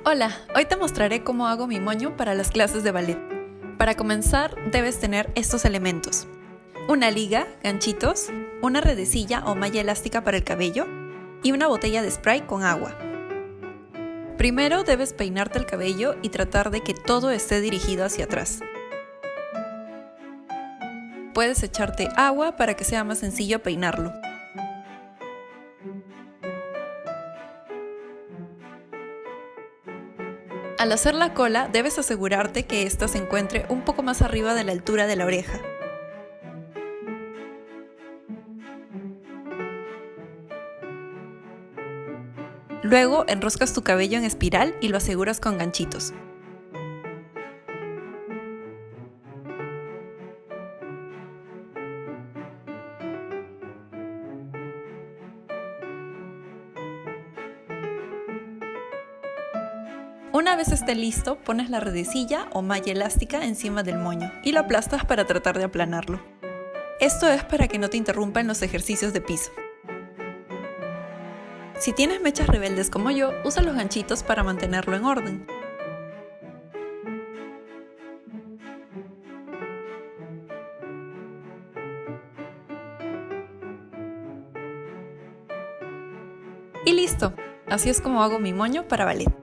Hola, hoy te mostraré cómo hago mi moño para las clases de ballet. Para comenzar, debes tener estos elementos: una liga, ganchitos, una redecilla o malla elástica para el cabello y una botella de spray con agua. Primero debes peinarte el cabello y tratar de que todo esté dirigido hacia atrás. Puedes echarte agua para que sea más sencillo peinarlo. Al hacer la cola, debes asegurarte que ésta se encuentre un poco más arriba de la altura de la oreja. Luego enroscas tu cabello en espiral y lo aseguras con ganchitos. Una vez esté listo, pones la redecilla o malla elástica encima del moño y lo aplastas para tratar de aplanarlo. Esto es para que no te interrumpa en los ejercicios de piso. Si tienes mechas rebeldes como yo, usa los ganchitos para mantenerlo en orden. Y listo, así es como hago mi moño para ballet.